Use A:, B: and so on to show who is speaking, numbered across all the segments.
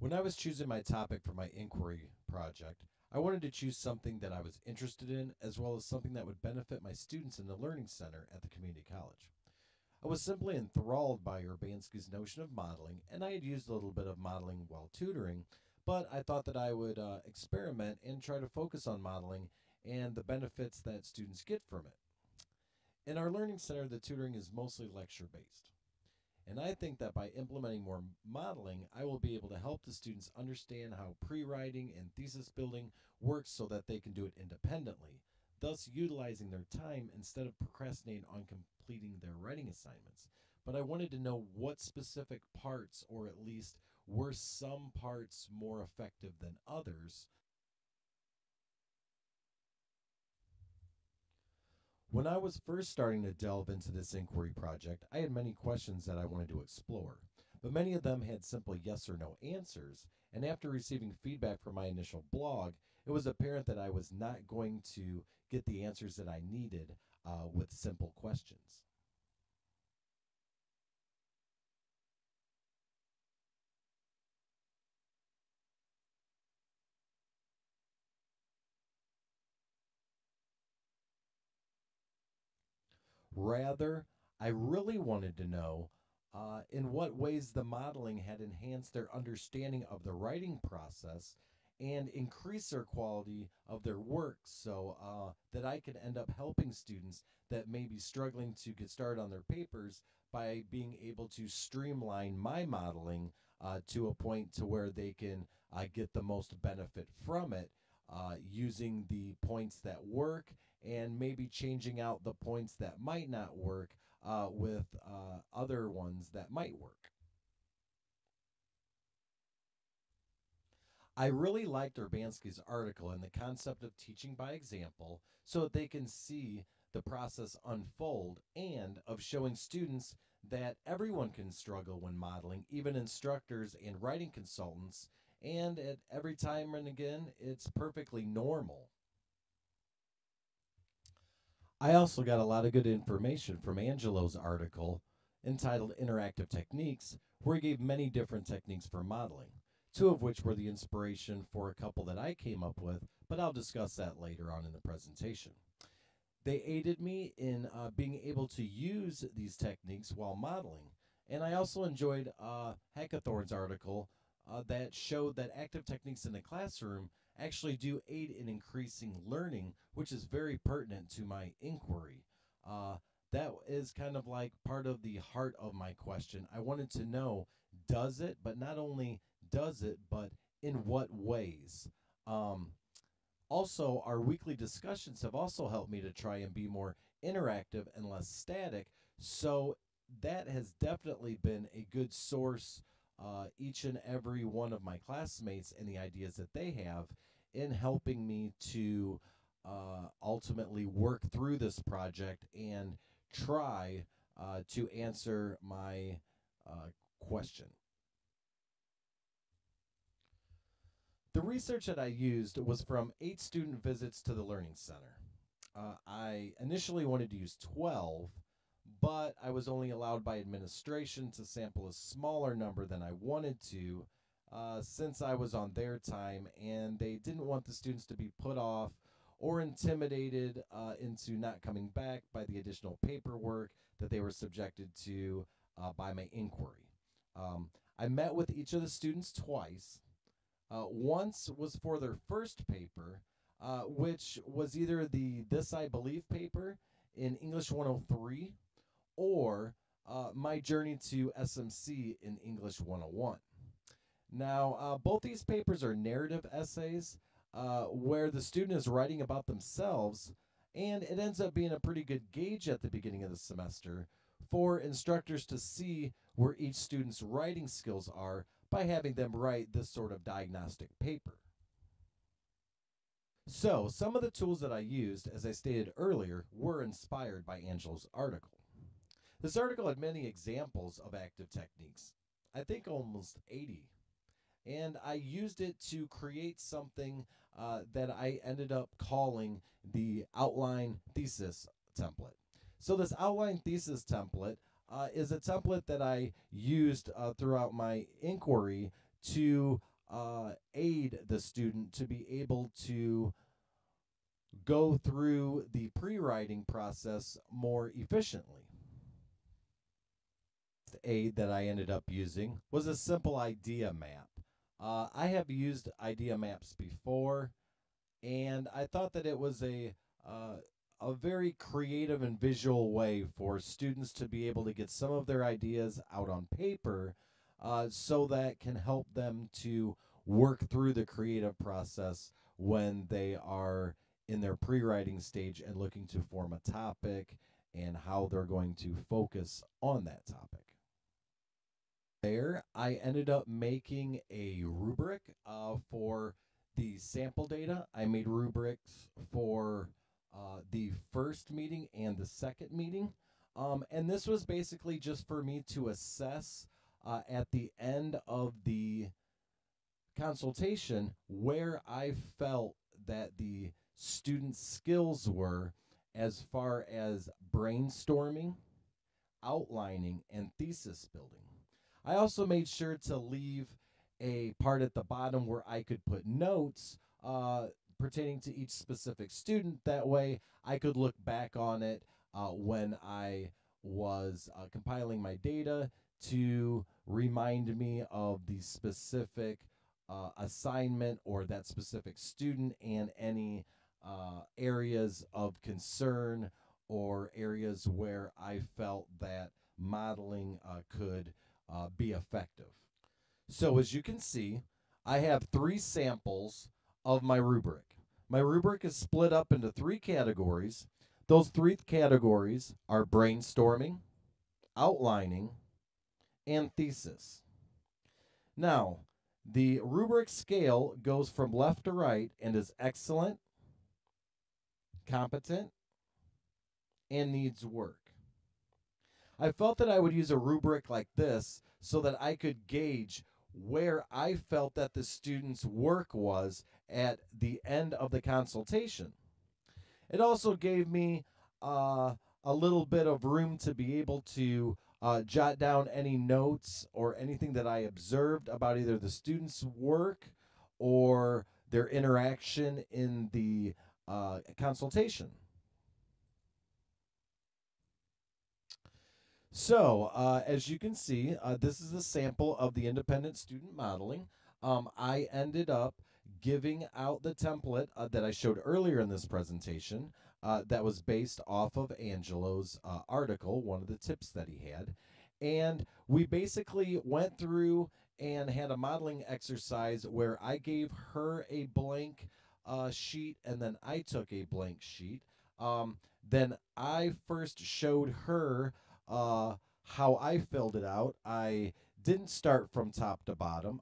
A: When I was choosing my topic for my inquiry project, I wanted to choose something that I was interested in, as well as something that would benefit my students in the Learning Center at the community college. I was simply enthralled by Urbanski's notion of modeling, and I had used a little bit of modeling while tutoring, but I thought that I would experiment and try to focus on modeling and the benefits that students get from it. In our Learning Center, the tutoring is mostly lecture based. And I think that by implementing more modeling, I will be able to help the students understand how pre writing and thesis building works so that they can do it independently, thus utilizing their time instead of procrastinating on completing their writing assignments. But I wanted to know what specific parts, or at least were some parts more effective than others. When I was first starting to delve into this inquiry project, I had many questions that I wanted to explore, but many of them had simple yes or no answers. And after receiving feedback from my initial blog, it was apparent that I was not going to get the answers that I needed with simple questions. Rather, I really wanted to know in what ways the modeling had enhanced their understanding of the writing process and increase their quality of their work so that I could end up helping students that may be struggling to get started on their papers by being able to streamline my modeling to a point to where they can get the most benefit from it using the points that work and maybe changing out the points that might not work with other ones that might work. I really liked Urbanski's article and the concept of teaching by example so that they can see the process unfold and of showing students that everyone can struggle when modeling, even instructors and writing consultants, and at every time and again, it's perfectly normal. I also got a lot of good information from Angelo's article entitled Interactive Techniques, where he gave many different techniques for modeling, two of which were the inspiration for a couple that I came up with, but I'll discuss that later on in the presentation. They aided me in being able to use these techniques while modeling. And I also enjoyed Hackathorn's article that showed that active techniques in the classroom actually do aid in increasing learning, which is very pertinent to my inquiry. Uh, that is kind of like part of the heart of my question. I wanted to know, does it, but not only does it, but in what ways? Um, Also, our weekly discussions have also helped me to try and be more interactive and less static. So that has definitely been a good source, each and every one of my classmates and the ideas that they have in helping me to ultimately work through this project and try to answer my question. The research that I used was from 8 student visits to the Learning Center. I initially wanted to use 12, but I was only allowed by administration to sample a smaller number than I wanted to since I was on their time and they didn't want the students to be put off or intimidated into not coming back by the additional paperwork that they were subjected to by my inquiry. I met with each of the students twice. Once was for their first paper, which was either the This I Believe paper in English 103 or My Journey to SMC in English 101. Now, both these papers are narrative essays where the student is writing about themselves, and it ends up being a pretty good gauge at the beginning of the semester for instructors to see where each student's writing skills are by having them write this sort of diagnostic paper. So, some of the tools that I used, as I stated earlier, were inspired by Angelo's article. This article had many examples of active techniques, I think almost 80, and I used it to create something that I ended up calling the outline thesis template. So, this outline thesis template is a template that I used throughout my inquiry to aid the student to be able to go through the pre-writing process more efficiently. The aid that I ended up using was a simple idea map. I have used idea maps before, and I thought that it was uh, a very creative and visual way for students to be able to get some of their ideas out on paper, so that can help them to work through the creative process when they are in their pre-writing stage and looking to form a topic and how they're going to focus on that topic. There, I ended up making a rubric for the sample data. I made rubrics for the first meeting and the second meeting. And this was basically just for me to assess at the end of the consultation where I felt that the students' skills were as far as brainstorming, outlining, and thesis building. I also made sure to leave a part at the bottom where I could put notes pertaining to each specific student. That way, I could look back on it when I was compiling my data to remind me of the specific assignment or that specific student and any areas of concern or areas where I felt that modeling could be effective. So as you can see, I have 3 samples of my rubric. My rubric is split up into 3 categories. Those 3 categories are brainstorming, outlining, and thesis. Now, the rubric scale goes from left to right and is excellent, competent, and needs work. I felt that I would use a rubric like this so that I could gauge where I felt that the student's work was at the end of the consultation. It also gave me a little bit of room to be able to jot down any notes or anything that I observed about either the student's work or their interaction in the consultation. So, as you can see, this is a sample of the independent student modeling. I ended up giving out the template that I showed earlier in this presentation that was based off of Angelo's article, one of the tips that he had. And we basically went through and had a modeling exercise where I gave her a blank sheet and then I took a blank sheet. Then I first showed her how I filled it out. I didn't start from top to bottom.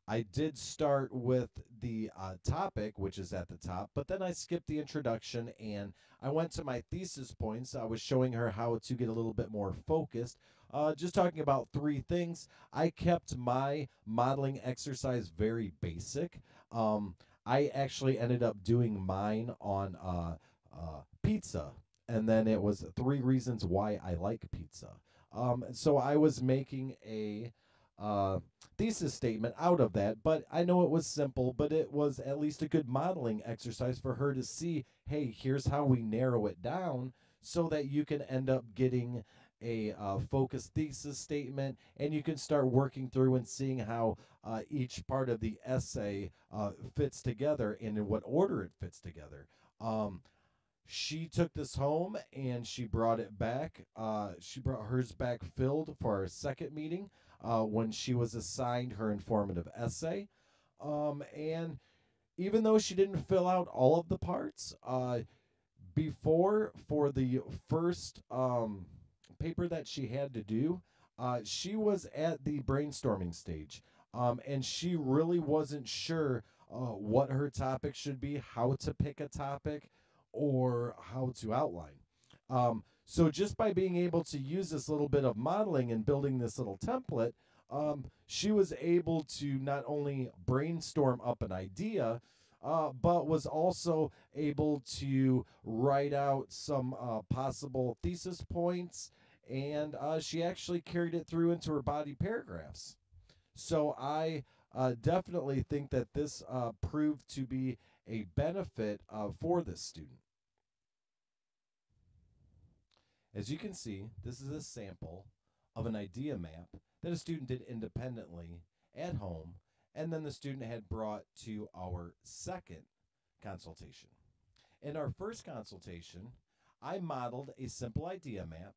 A: I did start with the topic, which is at the top, but then I skipped the introduction and I went to my thesis points. I was showing her how to get a little bit more focused. Just talking about 3 things. I kept my modeling exercise very basic. I actually ended up doing mine on pizza, and then it was 3 reasons why I like pizza. So I was making a thesis statement out of that, but I know it was simple, but it was at least a good modeling exercise for her to see, hey, here's how we narrow it down so that you can end up getting a focused thesis statement and you can start working through and seeing how each part of the essay fits together and in what order it fits together. She took this home and she brought it back. She brought hers back filled for our second meeting when she was assigned her informative essay. And even though she didn't fill out all of the parts, before for the first paper that she had to do, she was at the brainstorming stage. And she really wasn't sure what her topic should be, how to pick a topic, or how to outline. So just by being able to use this little bit of modeling and building this little template, she was able to not only brainstorm up an idea, but was also able to write out some possible thesis points, and she actually carried it through into her body paragraphs. So I definitely think that this proved to be a benefit for this student. As you can see, this is a sample of an idea map that a student did independently at home, and then the student had brought to our second consultation. In our first consultation, I modeled a simple idea map,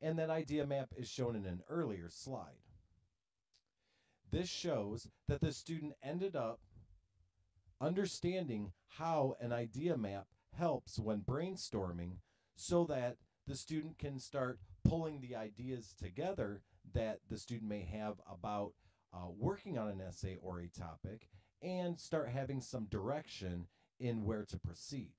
A: and that idea map is shown in an earlier slide. This shows that the student ended up understanding how an idea map helps when brainstorming so that the student can start pulling the ideas together that the student may have about working on an essay or a topic and start having some direction in where to proceed.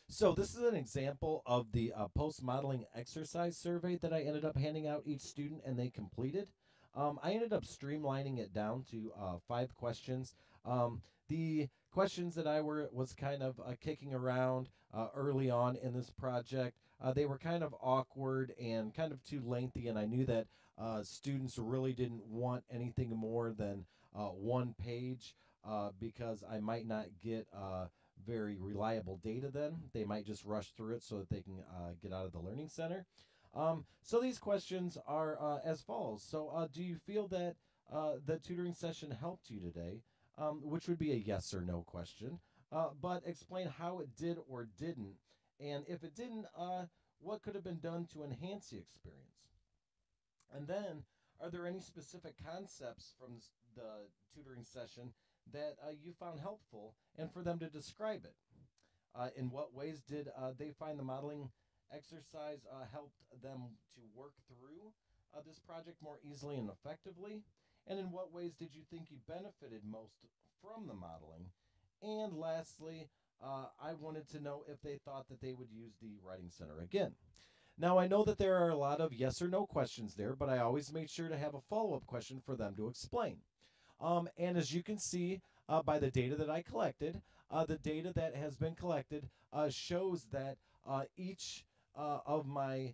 A: So this is an example of the post-modeling exercise survey that I ended up handing out each student and they completed. I ended up streamlining it down to 5 questions. The questions that I was kind of kicking around early on in this project, they were kind of awkward and kind of too lengthy, and I knew that students really didn't want anything more than 1 page because I might not get very reliable data then. They might just rush through it so that they can get out of the Learning Center. So these questions are as follows. So do you feel that the tutoring session helped you today? Which would be a yes or no question. But explain how it did or didn't. And if it didn't, what could have been done to enhance the experience? And then, are there any specific concepts from the tutoring session that you found helpful and for them to describe it? In what ways did they find the modeling exercise helped them to work through this project more easily and effectively? And in what ways did you think you benefited most from the modeling? And lastly, I wanted to know if they thought that they would use the Writing Center again. Now, I know that there are a lot of yes or no questions there, but I always made sure to have a follow up question for them to explain. And as you can see by the data that I collected, the data that has been collected shows that each of my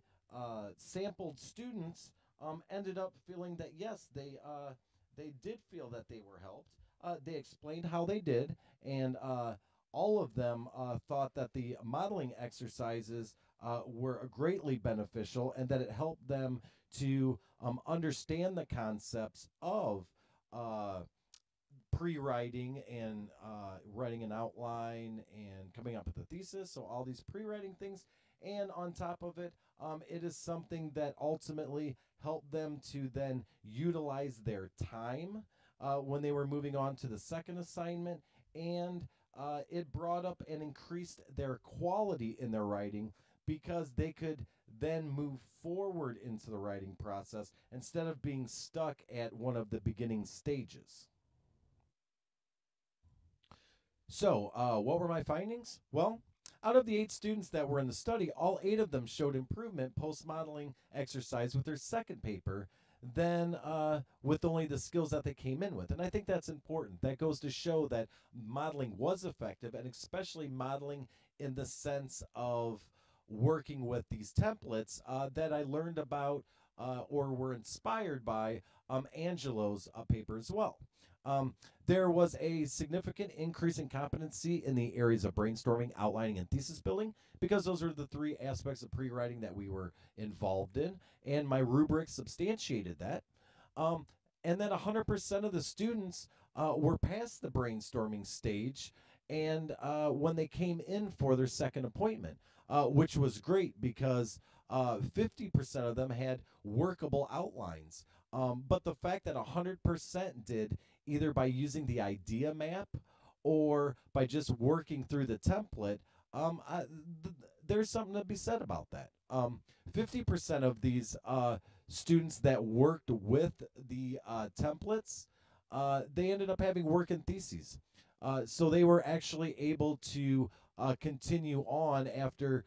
A: sampled students ended up feeling that yes, they did feel that they were helped. They explained how they did, and all of them thought that the modeling exercises were greatly beneficial and that it helped them to understand the concepts of uh, pre-writing and writing an outline and coming up with a thesis. So all these pre-writing things, and on top of it, it is something that ultimately helped them to then utilize their time when they were moving on to the second assignment, and it brought up and increased their quality in their writing because they could then move forward into the writing process instead of being stuck at one of the beginning stages. So, what were my findings? Well, out of the 8 students that were in the study, all 8 of them showed improvement post modeling exercise with their second paper than with only the skills that they came in with. And I think that's important. That goes to show that modeling was effective, and especially modeling in the sense of working with these templates that I learned about or were inspired by Angelo's paper as well. Um, there was a significant increase in competency in the areas of brainstorming, outlining, and thesis building because those are the 3 aspects of pre writing that we were involved in, and my rubric substantiated that. Um, and then 100% of the students were past the brainstorming stage and when they came in for their second appointment, which was great because 50% of them had workable outlines. But the fact that 100% did either by using the idea map or by just working through the template, there's something to be said about that. 50% of these students that worked with the templates, they ended up having work in theses. So they were actually able to continue on after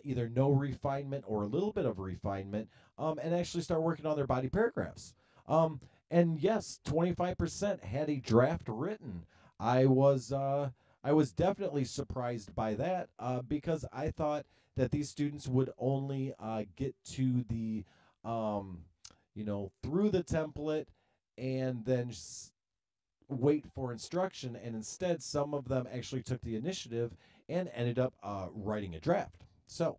A: either no refinement or a little bit of refinement and actually start working on their body paragraphs. And yes, 25% had a draft written. I was uh, I was definitely surprised by that because I thought that these students would only get to the um, through the template and then wait for instruction. And instead, some of them actually took the initiative and ended up writing a draft. So,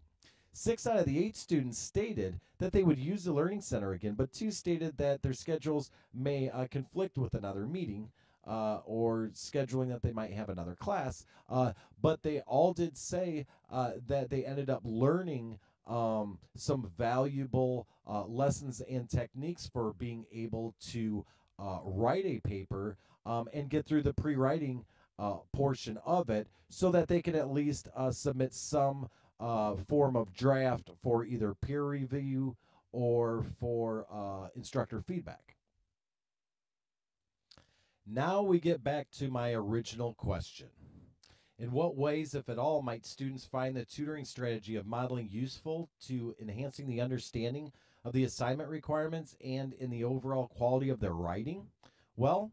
A: 6 out of the 8 students stated that they would use the Learning Center again, but 2 stated that their schedules may conflict with another meeting or scheduling that they might have another class. But they all did say that they ended up learning some valuable lessons and techniques for being able to write a paper and get through the pre-writing portion of it so that they can at least submit some form of draft for either peer review or for instructor feedback. Now we get back to my original question. In what ways, if at all, might students find the tutoring strategy of modeling useful to enhancing the understanding of the assignment requirements and in the overall quality of their writing? Well,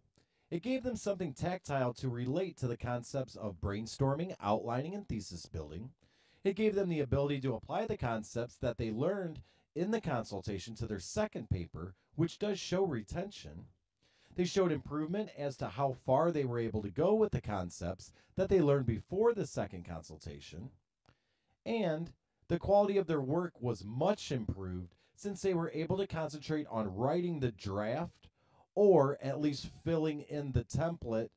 A: it gave them something tactile to relate to the concepts of brainstorming, outlining, and thesis building. It gave them the ability to apply the concepts that they learned in the consultation to their second paper, which does show retention. They showed improvement as to how far they were able to go with the concepts that they learned before the second consultation. And the quality of their work was much improved since they were able to concentrate on writing the draft or at least filling in the template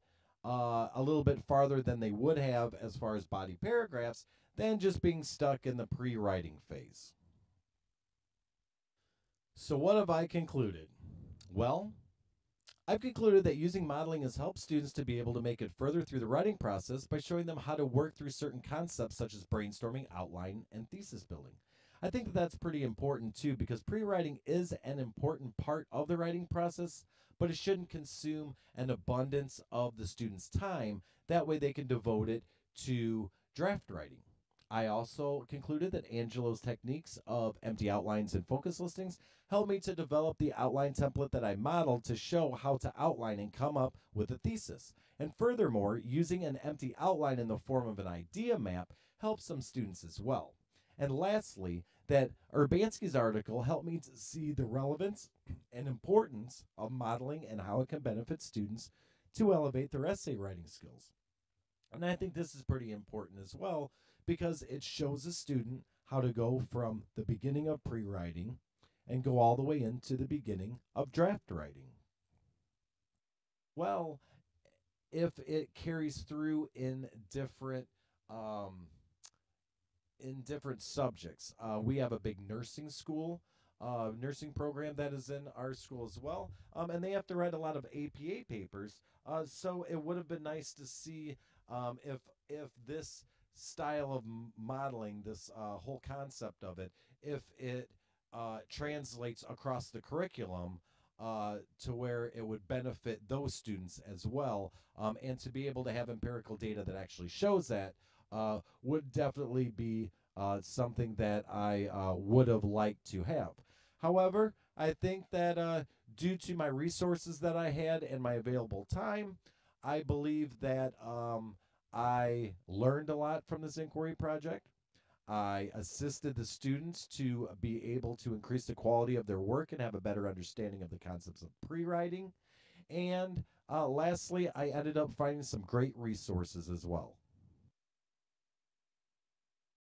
A: a little bit farther than they would have as far as body paragraphs than just being stuck in the pre-writing phase. So what have I concluded? Well, I've concluded that using modeling has helped students to be able to make it further through the writing process by showing them how to work through certain concepts such as brainstorming, outline, and thesis building. I think that that's pretty important too because pre-writing is an important part of the writing process, but it shouldn't consume an abundance of the student's time. That way they can devote it to draft writing. I also concluded that Angelo's techniques of empty outlines and focus listings helped me to develop the outline template that I modeled to show how to outline and come up with a thesis. And furthermore, using an empty outline in the form of an idea map helps some students as well. And lastly, that Urbanski's article helped me to see the relevance and importance of modeling and how it can benefit students to elevate their essay writing skills. And I think this is pretty important as well because it shows a student how to go from the beginning of pre-writing and go all the way into the beginning of draft writing. Well, if it carries through um, in different subjects, we have a big nursing school. Nursing program that is in our school as well, and they have to write a lot of APA papers. So it would have been nice to see if this style of modeling, this whole concept of it, if it translates across the curriculum to where it would benefit those students as well, and to be able to have empirical data that actually shows that would definitely be something that I would have liked to have. However, I think that due to my resources that I had and my available time, I believe that I learned a lot from this inquiry project. I assisted the students to be able to increase the quality of their work and have a better understanding of the concepts of pre-writing. And lastly, I ended up finding some great resources as well.